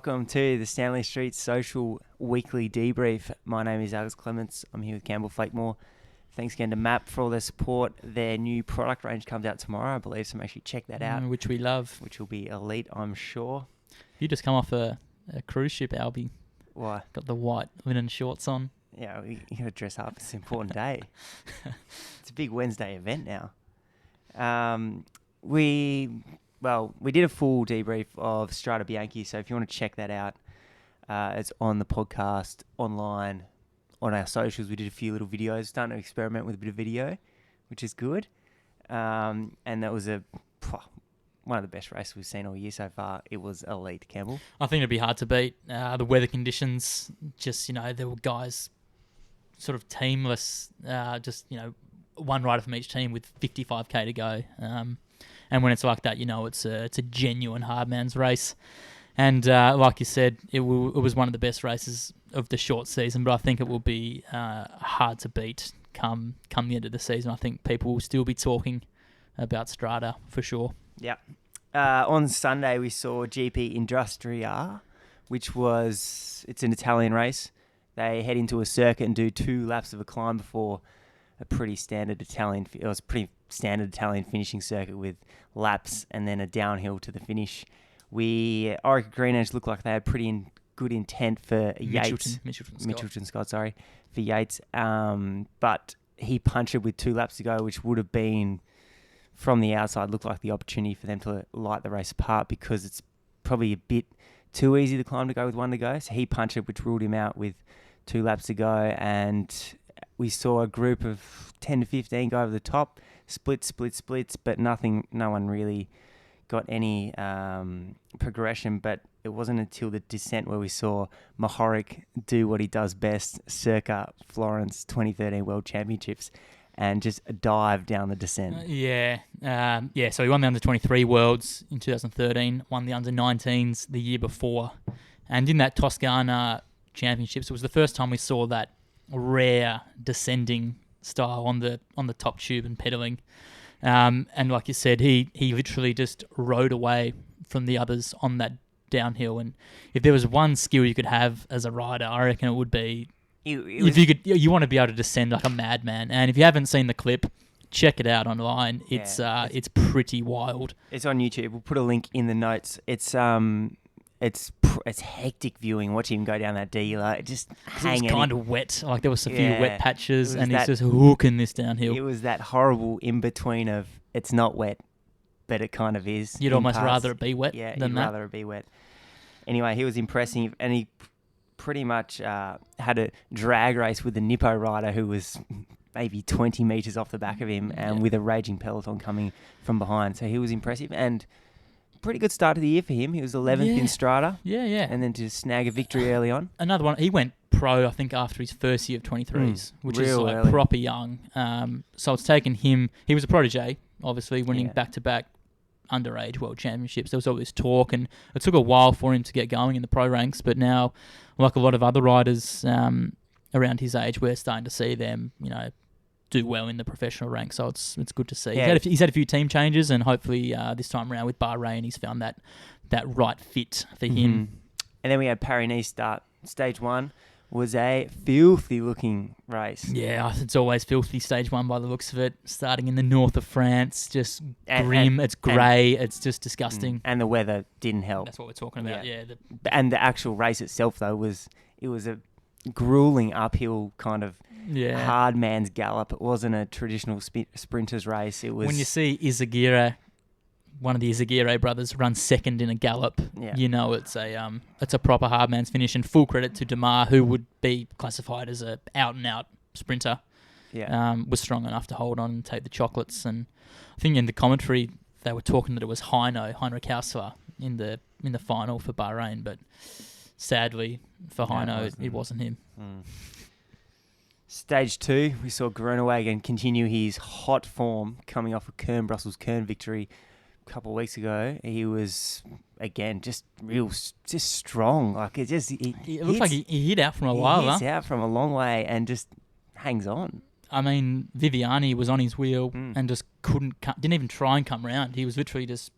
Welcome to the Stanley Street Social Weekly Debrief. My name is Alex Clements. I'm here with Campbell Flakemore. Thanks again to MAP for all their support. Their new product range comes out tomorrow, I believe, so make sure you check that out. Which we love. Which will be elite, I'm sure. You just come off a cruise ship, Albie. Why? Got the white linen shorts on. Yeah, you got to dress up. It's an important day. It's a big Wednesday event now. We did a full debrief of Strada Bianchi, so if you want to check that out, it's on the podcast, online, on our socials. We did a few little videos, starting to experiment with a bit of video, which is good. And that was one of the best races we've seen all year so far. It was elite, Campbell. I think it'd be hard to beat. The weather conditions, there were guys sort of teamless, one rider from each team with 55k to go. And when it's like that, it's a genuine hard man's race. And like you said, it was one of the best races of the short season, but I think it will be hard to beat come the end of the season. I think people will still be talking about Strada for sure. Yeah. On Sunday, we saw GP Industria, it's an Italian race. They head into a circuit and do 2 laps of a climb before a pretty standard Italian finishing circuit with laps and then a downhill to the finish. Orica Green Edge looked like they had pretty good intent for Yates. Mitchelton Scott, for Yates. But he punctured with 2 laps to go, which would have been, from the outside, looked like the opportunity for them to light the race apart because it's probably a bit too easy the climb to go with 1 to go. So he punctured, which ruled him out with 2 laps to go, and we saw a group of 10 to 15 go over the top, splits, but no one really got any progression. But it wasn't until the descent where we saw Mahoric do what he does best, circa Florence 2013 World Championships, and just dive down the descent. So he won the Under-23 Worlds in 2013, won the Under-19s the year before. And in that Toscana Championships, it was the first time we saw that rare descending style on the top tube and pedaling. And like you said, he literally just rode away from the others on that downhill. And if there was one skill you could have as a rider, I reckon it would be you want to be able to descend like a madman. And if you haven't seen the clip, check it out online. It's pretty wild. It's on YouTube. We'll put a link in the notes. It's hectic viewing, watching him go down that dealer. It just hanging. It was kind of wet. Like there was a few wet patches, and he's just hooking this downhill. It was that horrible in between of it's not wet, but it kind of is. You'd almost rather it be wet than that. Rather it be wet. Anyway, he was impressive, and he pretty much had a drag race with the Nippo rider who was maybe 20 metres off the back of him, and with a raging peloton coming from behind. So he was impressive, and pretty good start of the year for him. He was 11th in Strada. Yeah. And then to snag a victory early on. Another one. He went pro, I think, after his first year of 23s, which is like early. Proper young. So it's taken him. He was a protege, obviously, winning back-to-back underage world championships. There was all this talk, and it took a while for him to get going in the pro ranks. But now, like a lot of other riders around his age, we're starting to see them, do well in the professional ranks, so it's good to see. Yeah. He's had a few team changes, and hopefully this time around with Bahrain, he's found that right fit for him. And then we had Paris-Nice start. Stage 1 was a filthy-looking race. Yeah, it's always filthy, stage 1 by the looks of it. Starting in the north of France, just grim, it's grey, it's just disgusting. And the weather didn't help. That's what we're talking about, And the actual race itself, though, was a grueling uphill kind of hard man's gallop. It wasn't a traditional sprinter's race. It was when you see one of the Izagirre brothers run second in a gallop, it's a proper hard man's finish. And full credit to Demar, who would be classified as a out and out sprinter. Was strong enough to hold on and take the chocolates. And I think in the commentary they were talking that it was Heinrich Hausler in the final for Bahrain, but sadly for Heino, it wasn't him. Stage 2, we saw Groenewegen continue his hot form coming off a Brussels Kern victory a couple of weeks ago. He was, again, just strong. Like it looked like he hit out from a while. He hits out from a long way and just hangs on. I mean, Viviani was on his wheel and just didn't even try and come round. He was literally just